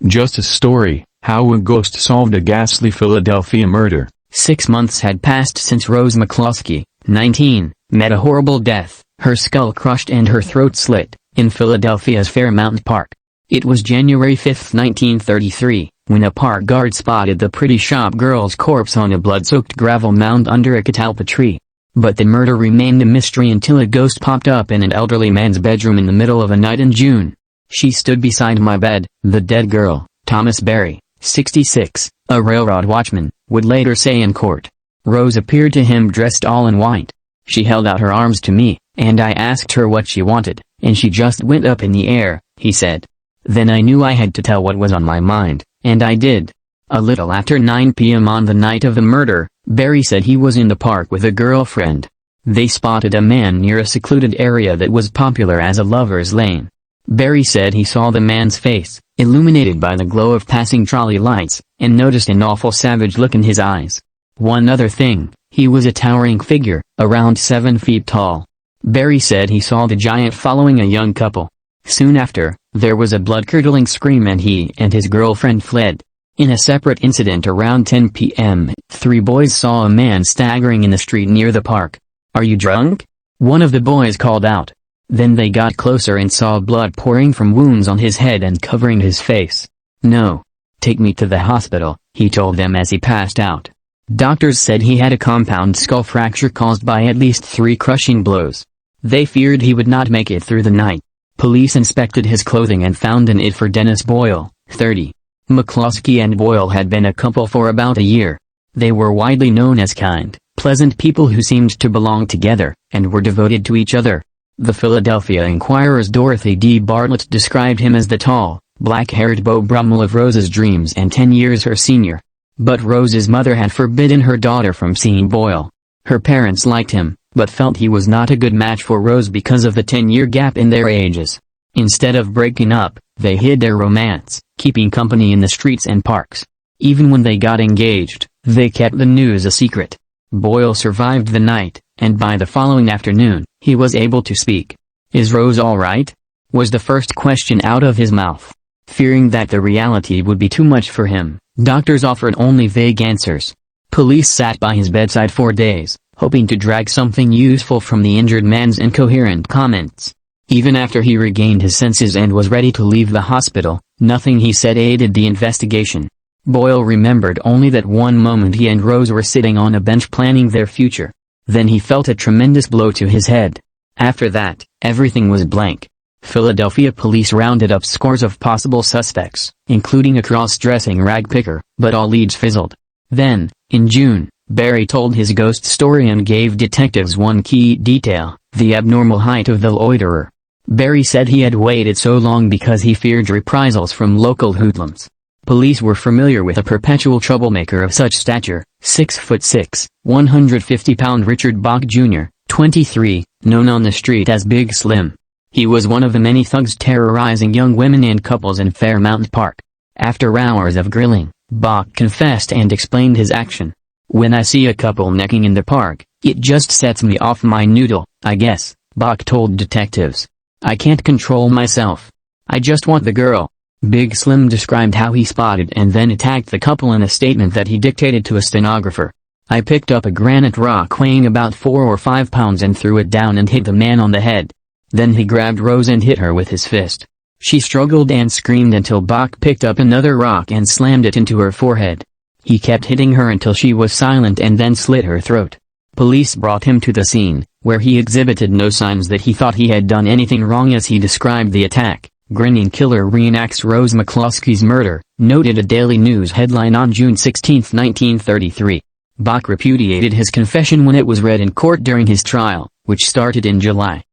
Just a story, how a ghost solved a ghastly Philadelphia murder. 6 months had passed since Rose McCloskey, 19, met a horrible death, her skull crushed and her throat slit, in Philadelphia's Fairmount Park. It was January 5, 1933, when a park guard spotted the pretty shop girl's corpse on a blood-soaked gravel mound under a catalpa tree. But the murder remained a mystery until a ghost popped up in an elderly man's bedroom in the middle of a night in June. "She stood beside my bed," the dead girl, Thomas Berry, 66, a railroad watchman, would later say in court. Rose appeared to him dressed all in white. "She held out her arms to me, and I asked her what she wanted, and she just went up in the air," he said. "Then I knew I had to tell what was on my mind, and I did." A little after 9 p.m. on the night of the murder, Berry said he was in the park with a girlfriend. They spotted a man near a secluded area that was popular as a lover's lane. Berry said he saw the man's face, illuminated by the glow of passing trolley lights, and noticed an awful savage look in his eyes. One other thing, he was a towering figure, around 7 feet tall. Berry said he saw the giant following a young couple. Soon after, there was a blood-curdling scream and he and his girlfriend fled. In a separate incident around 10 p.m., 3 boys saw a man staggering in the street near the park. "Are you drunk?" one of the boys called out. Then they got closer and saw blood pouring from wounds on his head and covering his face. "No. Take me to the hospital," he told them as he passed out. Doctors said he had a compound skull fracture caused by at least 3 crushing blows. They feared he would not make it through the night. Police inspected his clothing and found an ID for Dennis Boyle, 30. McCloskey and Boyle had been a couple for about a year. They were widely known as kind, pleasant people who seemed to belong together, and were devoted to each other. The Philadelphia Inquirer's Dorothy D. Bartlett described him as the tall, black-haired Beau Brummel of Rose's dreams and 10 years her senior. But Rose's mother had forbidden her daughter from seeing Boyle. Her parents liked him, but felt he was not a good match for Rose because of the 10-year gap in their ages. Instead of breaking up, they hid their romance, keeping company in the streets and parks. Even when they got engaged, they kept the news a secret. Boyle survived the night, and by the following afternoon, he was able to speak. "Is Rose all right?" was the first question out of his mouth. Fearing that the reality would be too much for him, doctors offered only vague answers. Police sat by his bedside for days, hoping to drag something useful from the injured man's incoherent comments. Even after he regained his senses and was ready to leave the hospital, nothing he said aided the investigation. Boyle remembered only that one moment he and Rose were sitting on a bench planning their future. Then he felt a tremendous blow to his head. After that, everything was blank. Philadelphia police rounded up scores of possible suspects, including a cross-dressing rag picker, but all leads fizzled. Then, in June, Berry told his ghost story and gave detectives one key detail, the abnormal height of the loiterer. Berry said he had waited so long because he feared reprisals from local hoodlums. Police were familiar with a perpetual troublemaker of such stature, 6'6", 150-pound Richard Bach Jr., 23, known on the street as Big Slim. He was one of the many thugs terrorizing young women and couples in Fairmount Park. After hours of grilling, Bach confessed and explained his action. "When I see a couple necking in the park, it just sets me off my noodle, I guess," Bach told detectives. "I can't control myself. I just want the girl." Big Slim described how he spotted and then attacked the couple in a statement that he dictated to a stenographer. "I picked up a granite rock weighing about 4 or 5 pounds and threw it down and hit the man on the head. Then he grabbed Rose and hit her with his fist. She struggled and screamed until Bach picked up another rock and slammed it into her forehead. He kept hitting her until she was silent and then slit her throat." Police brought him to the scene, where he exhibited no signs that he thought he had done anything wrong as he described the attack. "Grinning killer reenacts Rose McCloskey's murder," noted a Daily News headline on June 16, 1933. Bach repudiated his confession when it was read in court during his trial, which started in July.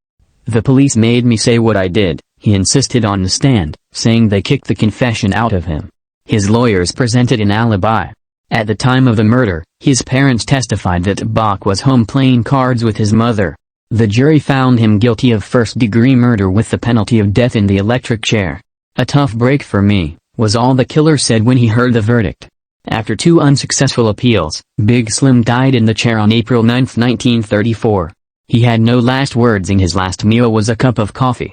"The police made me say what I did," he insisted on the stand, saying they kicked the confession out of him. His lawyers presented an alibi. At the time of the murder, his parents testified that Bach was home playing cards with his mother. The jury found him guilty of first-degree murder with the penalty of death in the electric chair. "A tough break for me," was all the killer said when he heard the verdict. After 2 unsuccessful appeals, Big Slim died in the chair on April 9, 1934. He had no last words and his last meal was a cup of coffee.